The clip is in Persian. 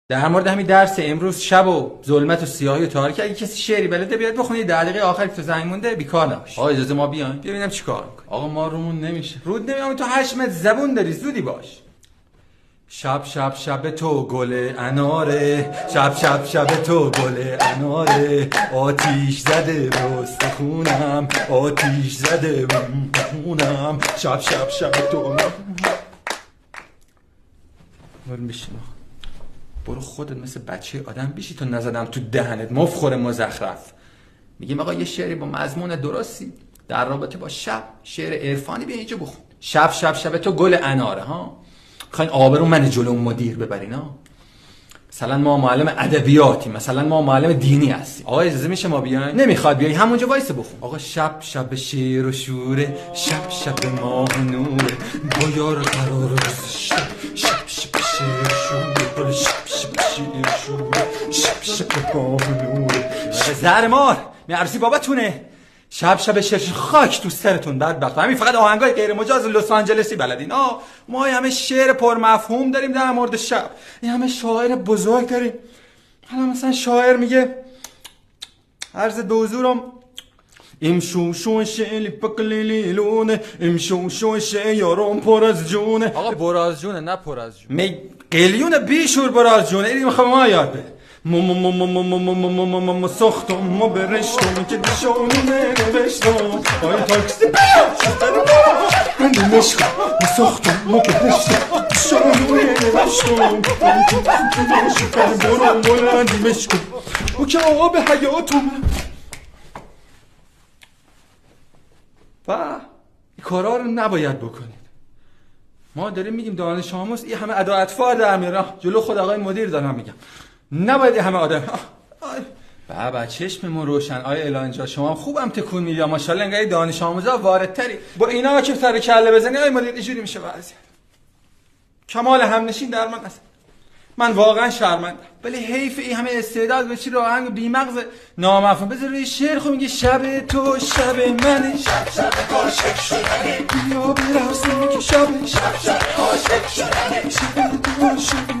در مورد همین درس امروز شب و ظلمت و سیاهی و تاریکی، اگه کسی شعری بلده بیاد بخونه، 10 دقیقه آخری تو زنگ مونده بیکار نباشه. آقا اجازه ما بیایم ببینم چیکار می‌کنی. آقا ما رومون نمیشه. رود نمیام، تو 8 متر زبون داری، زودی باش. شب شب شب تو گل اناره، شب شب شب تو گل اناره، آتیش زده راست خونم، آتیش زده خونم، شب شب شب تو. بریم بشین. برو خودت مثل بچه آدم بیشی تو نزدم تو دهنت مفخور مزخرف. میگیم آقا یه شعری با مضمون درستی در رابطه با شب، شعر عرفانی بیا اینجا بخون. شب شب شب تو گل اناره ها. میخواین آبرو من جلو مدیر ببرین ها؟ مثلا ما معلم ادبیاتی، مثلا ما معلم دینی هستیم. آقا اجازه میشه ما بیایم؟ نمیخواد بیای، همونجا وایس بخون. آقا شب شب شیر و شوره، شب شب ماه نوره، با یار قرار شب شب شب شیر شوره، شب شب شیر شوره، شب شب ماه نوره. زهر مار میارسی باباتونه. شب شب شش خاک تو سرتون بدبخت. همین فقط آهنگای غیر مجاز لس آنجلسی بلدین. ما همه شعر پر مفهوم داریم در مورد شب. این همه شاعر بزرگ داریم. حالا مثلا شاعر میگه عرض به حضورم امشو شوشه لیپکلیلونه، امشو شوشه یارم پر از جونه. آقا پر از جونه نه پر از جونه. می قلیون بیشور پر از جونه. این میخوام ما یاد بده. ساختم و برشتم که دشانونه نوشتم آی تاکسی من دمشقم ساختم و برشتم دشانونه نوشتم برم بلند دمشقم او که آب حیاتم. و این کارا رو نباید بکنید. ما داریم میگیم دانش آموز این همه ادا اطفال در میاره. جلو خود آقای مدیر دارم میگم نباید همه آدم. بابا چشممون روشن. آیا الانجا شما خوبم تکون میدی ماشاءالله، انگار دانش آموزا واردتری. با اینا که سر کله بزنی آیا مدیر اینجوری میشه وضعیت. کمال همنشین در من است. من واقعا شرمندم، ولی حیف این همه استعداد به چی راهنگ بی مغز نامفهوم. بذار روی شعر خود میگه شب تو شب منه، شب شب عاشق شدنه، بیا برقصیم که شب شب شب عاشق شدنه، شب تو شب